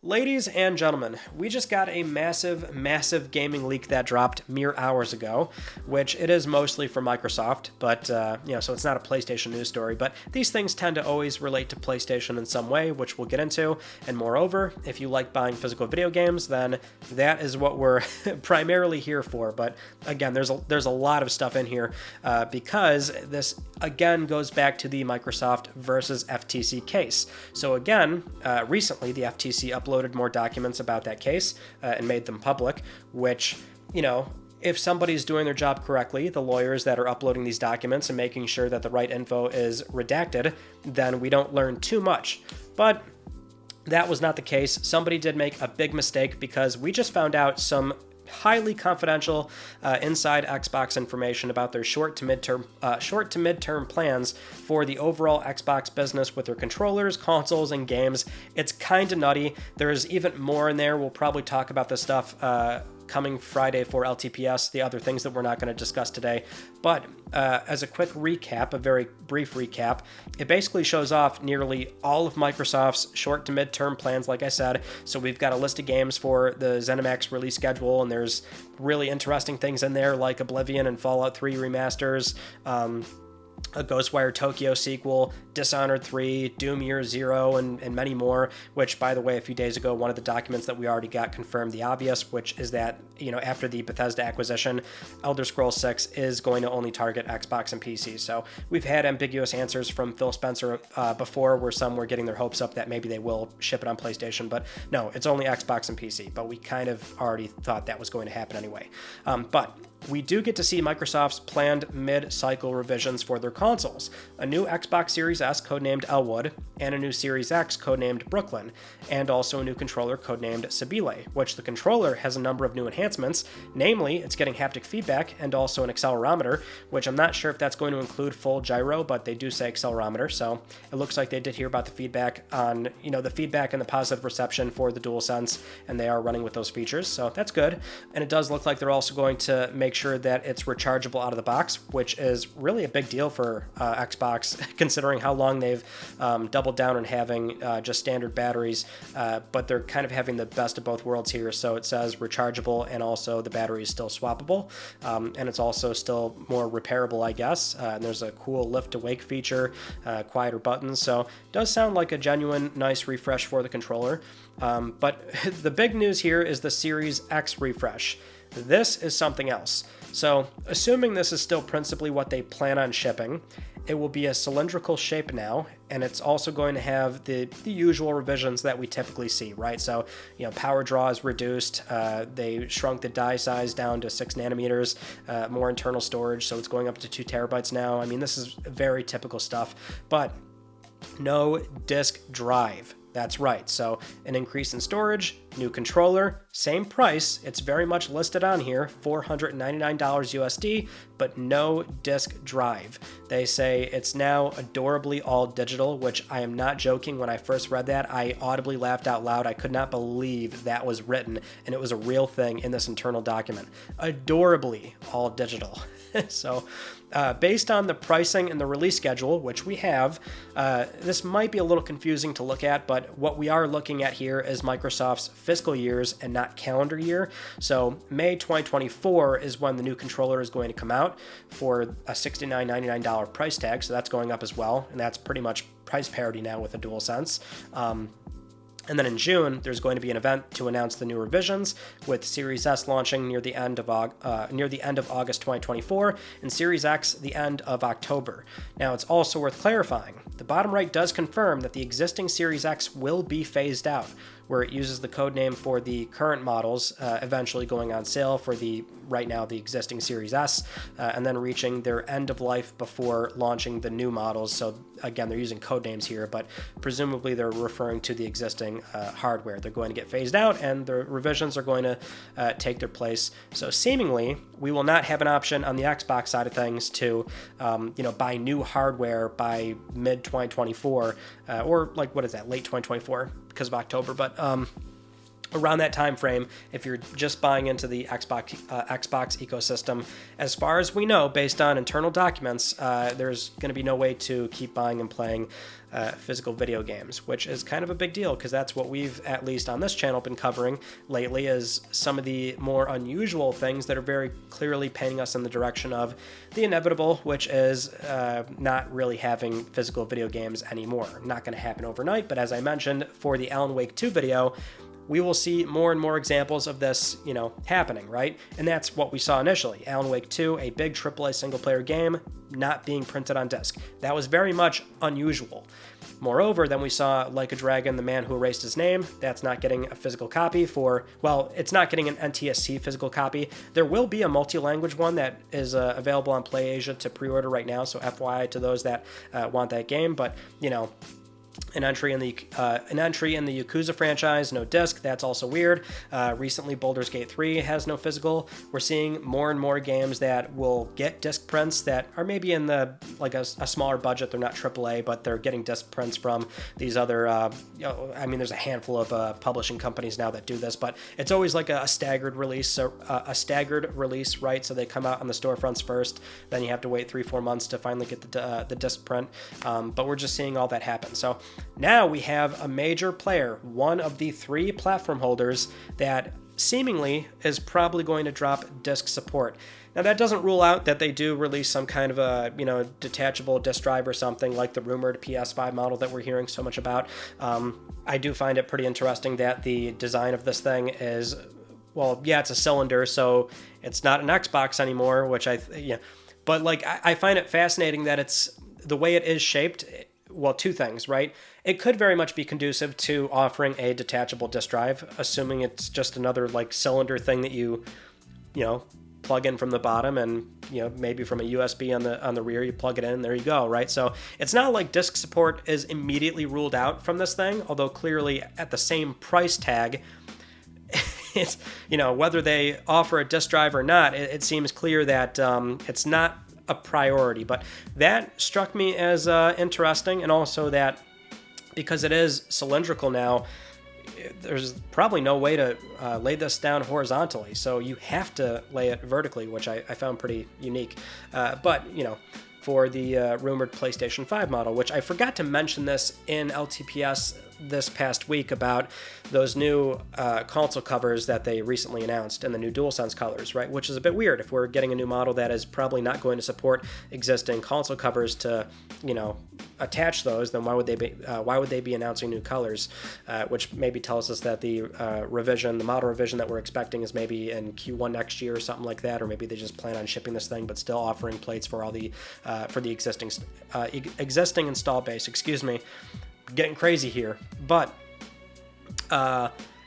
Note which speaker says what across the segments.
Speaker 1: Ladies and gentlemen, we just got a massive gaming leak that dropped mere hours ago, which it is mostly from Microsoft, but, so it's not a PlayStation news story, but these things tend to always relate to PlayStation in some way, which we'll get into, and moreover, if you like buying physical video games, then that is what we're primarily here for, but again, there's a lot of stuff in here, because this, again, goes back to the Microsoft versus FTC case. So again, recently, the FTC uploaded more documents about that case and made them public, which, if somebody's doing their job correctly, the lawyers that are uploading these documents and making sure that the right info is redacted, then we don't learn too much. But that was not the case. Somebody did make a big mistake because we just found out some highly confidential inside Xbox information about their short to midterm plans for the overall Xbox business with their controllers, consoles, and games. It's kind of nutty. There's even more in there. We'll probably talk about this stuff coming Friday for LTPS, the other things that we're not going to discuss today. But as a quick recap, a very brief recap, it basically shows off nearly all of Microsoft's short to midterm plans, like I said. So we've got a list of games for the ZeniMax release schedule, and there's really interesting things in there like Oblivion and Fallout 3 remasters, a Ghostwire Tokyo sequel, Dishonored 3, Doom Year Zero, and many more, which, by the way, a few days ago, one of the documents that we already got confirmed the obvious, which is that, after the Bethesda acquisition, Elder Scrolls 6 is going to only target Xbox and PC. So we've had ambiguous answers from Phil Spencer before, where some were getting their hopes up that maybe they will ship it on PlayStation, but no, it's only Xbox and PC, but we kind of already thought that was going to happen anyway. But we do get to see Microsoft's planned mid-cycle revisions for their consoles, a new Xbox Series S codenamed Elwood, and a new Series X codenamed Brooklyn, and also a new controller codenamed Sibile, which the controller has a number of new enhancements, namely it's getting haptic feedback and also an accelerometer, which I'm not sure if that's going to include full gyro, but they do say accelerometer, so it looks like they did hear about the feedback on, the feedback and the positive reception for the DualSense, and they are running with those features, so that's good. And it does look like they're also going to make sure that it's rechargeable out of the box, which is really a big deal for Xbox, considering how long they've doubled down on having just standard batteries, but they're kind of having the best of both worlds here. So it says rechargeable, and also the battery is still swappable, and it's also still more repairable, I guess. And there's a cool lift to wake feature, quieter buttons, so it does sound like a genuine nice refresh for the controller. But the big news here is the Series X refresh. This is something else. So, assuming this is still principally what they plan on shipping, it will be a cylindrical shape now, and it's also going to have the usual revisions that we typically see, right? So, power draw is reduced, they shrunk the die size down to 6 nanometers, more internal storage, so it's going up to 2 terabytes now. I mean, this is very typical stuff, but no disk drive. That's right, so an increase in storage, new controller, same price, it's very much listed on here, $499 USD, but no disk drive. They say it's now adorably all digital, which I am not joking. When I first read that, I audibly laughed out loud. I could not believe that was written, and it was a real thing in this internal document. Adorably all digital. So, based on the pricing and the release schedule, which we have, this might be a little confusing to look at, but what we are looking at here is Microsoft's fiscal years and not calendar year. So May 2024 is when the new controller is going to come out for a $69.99 price tag, so that's going up as well, and that's pretty much price parity now with the DualSense. And then in June, there's going to be an event to announce the new revisions, with Series S launching near the end of August 2024, and Series X the end of October. Now, it's also worth clarifying, the bottom right does confirm that the existing Series X will be phased out, where it uses the code name for the current models, eventually going on sale for right now the existing Series S, and then reaching their end of life before launching the new models. So again, they're using code names here, but presumably they're referring to the existing hardware. They're going to get phased out, and the revisions are going to take their place. So seemingly, we will not have an option on the Xbox side of things to, buy new hardware by mid-2024, or late 2024 because of October, but around that time frame, if you're just buying into the Xbox ecosystem. As far as we know, based on internal documents, there's going to be no way to keep buying and playing physical video games, which is kind of a big deal because that's what we've, at least on this channel, been covering lately, is some of the more unusual things that are very clearly painting us in the direction of the inevitable, which is not really having physical video games anymore. Not going to happen overnight, but as I mentioned, for the Alan Wake 2 video, we will see more and more examples of this, happening, right? And that's what we saw initially. Alan Wake 2, a big AAA single-player game, not being printed on disc. That was very much unusual. Moreover, then we saw Like a Dragon, The Man Who Erased His Name. That's not getting a physical copy it's not getting an NTSC physical copy. There will be a multi-language one that is available on PlayAsia to pre-order right now, so FYI to those that want that game, but, an entry in the Yakuza franchise, no disc. That's also weird. Recently, Baldur's Gate 3 has no physical. We're seeing more and more games that will get disc prints that are maybe in the a smaller budget. They're not AAA, but they're getting disc prints from these other. There's a handful of publishing companies now that do this, but it's always like a staggered release. So a staggered release, right? So they come out on the storefronts first, then you have to wait 3-4 months to finally get the disc print. But we're just seeing all that happen. So now we have a major player, one of the 3 platform holders that seemingly is probably going to drop disc support. Now that doesn't rule out that they do release some kind of a detachable disc drive or something like the rumored PS5 model that we're hearing so much about. I do find it pretty interesting that the design of this thing is, it's a cylinder, so it's not an Xbox anymore, which but I find it fascinating that it's the way it is shaped. Well, 2 things, right? It could very much be conducive to offering a detachable disc drive, assuming it's just another cylinder thing that you plug in from the bottom, and maybe from a USB on the rear you plug it in, and there you go, right? So it's not like disc support is immediately ruled out from this thing, although clearly at the same price tag, it's whether they offer a disc drive or not, it seems clear that it's not a priority. But that struck me as interesting, and also that because it is cylindrical now, there's probably no way to lay this down horizontally, so you have to lay it vertically, which I found pretty unique. But for the rumored PlayStation 5 model, which I forgot to mention this in LTPS this past week about those new console covers that they recently announced and the new DualSense colors, right? Which is a bit weird if we're getting a new model that is probably not going to support existing console covers to, attach those. Then why would they be announcing new colors? Which maybe tells us that the model revision that we're expecting is maybe in Q1 next year or something like that, or maybe they just plan on shipping this thing but still offering plates for all the existing install base. Excuse me. Getting crazy here, but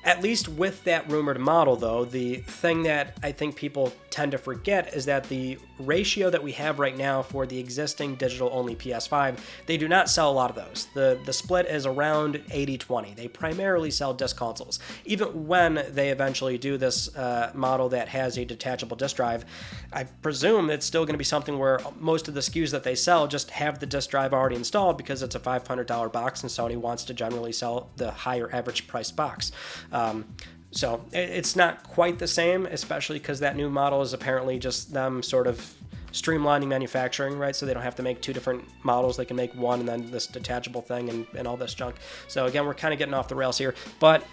Speaker 1: at least with that rumored model, though, the thing that I think people tend to forget is that the ratio that we have right now for the existing digital-only PS5, they do not sell a lot of those. The split is around 80-20. They primarily sell disc consoles. Even when they eventually do this model that has a detachable disc drive, I presume it's still going to be something where most of the SKUs that they sell just have the disc drive already installed because it's a $500 box, and Sony wants to generally sell the higher average price box. So it's not quite the same, especially because that new model is apparently just them sort of streamlining manufacturing, right? So they don't have to make 2 different models. They can make one and then this detachable thing and all this junk. So again, we're kind of getting off the rails here, but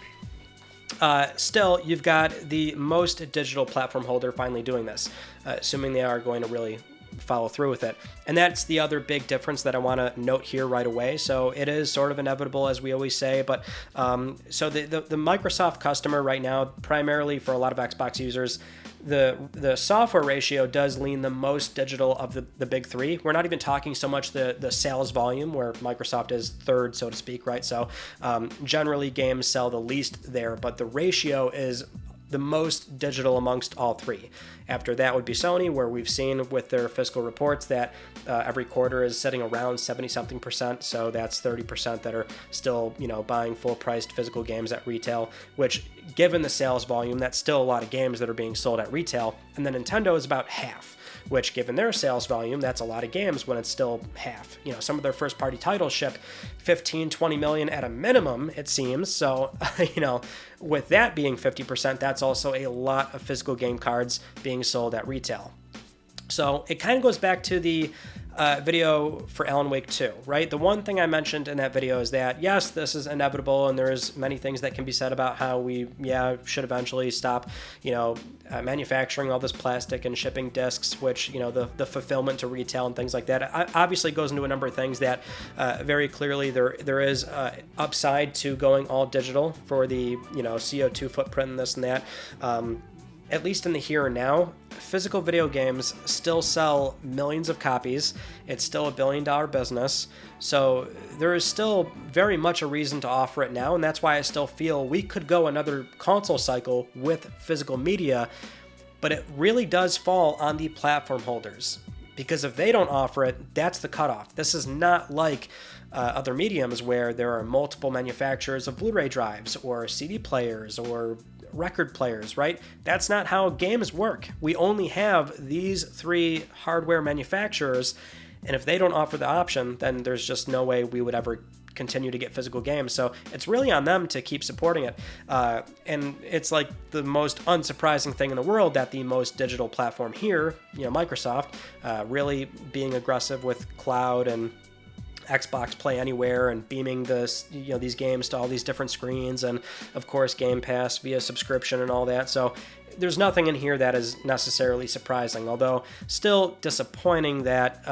Speaker 1: still, you've got the most digital platform holder finally doing this, assuming they are going to really follow through with it. And that's the other big difference that I want to note here right away. So it is sort of inevitable, as we always say, but so the Microsoft customer right now, primarily for a lot of Xbox users, the software ratio does lean the most digital of the big 3. We're not even talking so much the sales volume, where Microsoft is third, so to speak, right? So generally games sell the least there, but the ratio is the most digital amongst all 3. After that would be Sony, where we've seen with their fiscal reports that every quarter is sitting around 70-something%. So that's 30% that are still, buying full-priced physical games at retail, which, given the sales volume, that's still a lot of games that are being sold at retail. And then Nintendo is about half, which, given their sales volume, that's a lot of games when it's still half. Some of their first-party titles ship 15-20 million at a minimum, it seems. So, with that being 50%, that's also a lot of physical game cards being sold at retail. So it kind of goes back to the video for Alan Wake 2, right? The one thing I mentioned in that video is that, yes, this is inevitable, and there's many things that can be said about how we, should eventually stop, manufacturing all this plastic and shipping discs, which, the fulfillment to retail and things like that obviously goes into a number of things that very clearly there is upside to going all digital for the, CO2 footprint and this and that. At least in the here and now, physical video games still sell millions of copies. It's still a billion-dollar business. So there is still very much a reason to offer it now, and that's why I still feel we could go another console cycle with physical media, but it really does fall on the platform holders. Because if they don't offer it, that's the cutoff. This is not like other mediums where there are multiple manufacturers of Blu-ray drives or CD players or record players, right? That's not how games work. We only have these 3 hardware manufacturers, and if they don't offer the option, then there's just no way we would ever continue to get physical games. So it's really on them to keep supporting it. And it's like the most unsurprising thing in the world that the most digital platform here, Microsoft, really being aggressive with cloud and Xbox Play Anywhere and beaming these games to all these different screens, and of course Game Pass via subscription and all that. So there's nothing in here that is necessarily surprising, although still disappointing that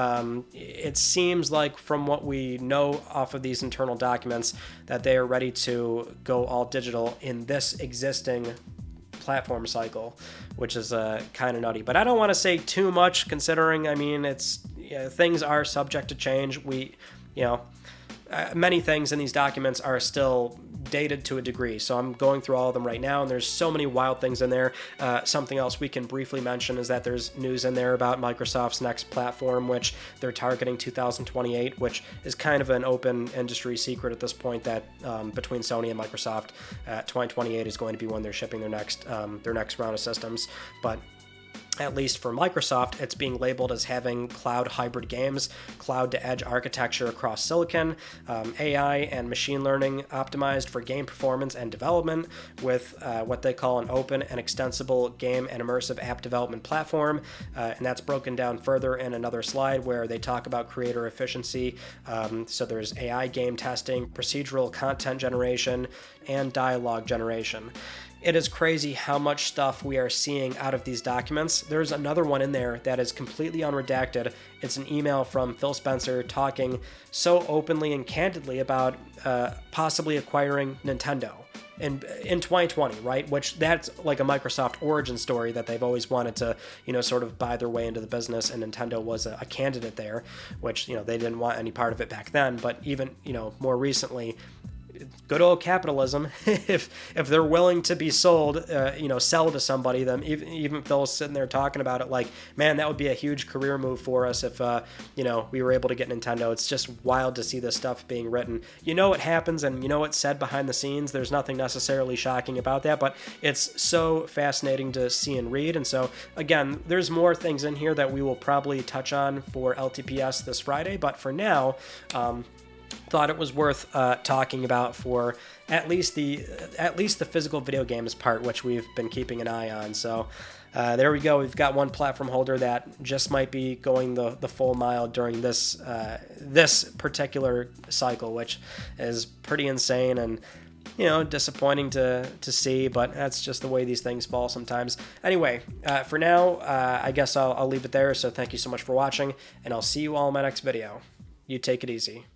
Speaker 1: it seems like from what we know off of these internal documents that they are ready to go all digital in this existing platform cycle, which is kind of nutty. But I don't want to say too much, considering, things are subject to change. Many things in these documents are still dated to a degree, so I'm going through all of them right now, and there's so many wild things in there. Something else we can briefly mention is that there's news in there about Microsoft's next platform, which they're targeting 2028, which is kind of an open industry secret at this point, that between Sony and Microsoft, 2028 is going to be when they're shipping their next round of systems. But at least for Microsoft, it's being labeled as having cloud hybrid games, cloud-to-edge architecture across silicon, AI and machine learning optimized for game performance and development, with what they call an open and extensible game and immersive app development platform. And that's broken down further in another slide where they talk about creator efficiency. So there's AI game testing, procedural content generation, and dialogue generation. It is crazy how much stuff we are seeing out of these documents. There's another one in there that is completely unredacted. It's an email from Phil Spencer talking so openly and candidly about possibly acquiring Nintendo in 2020, right? Which that's like a Microsoft origin story that they've always wanted to, sort of buy their way into the business, and Nintendo was a candidate there, which, they didn't want any part of it back then. But even, more recently, good old capitalism. if they're willing to be sold, sell to somebody, then even Phil's sitting there talking about it like, man, that would be a huge career move for us if we were able to get Nintendo. It's just wild to see this stuff being written. It happens, and it's said behind the scenes. There's nothing necessarily shocking about that, but it's so fascinating to see and read. And so again, there's more things in here that we will probably touch on for LTPS this Friday, but for now, thought it was worth talking about for at least the physical video games part, which we've been keeping an eye on. So there we go. We've got one platform holder that just might be going the full mile during this particular cycle, which is pretty insane and disappointing to see, but that's just the way these things fall sometimes. Anyway, for now, I guess I'll leave it there. So thank you so much for watching, and I'll see you all in my next video. You take it easy.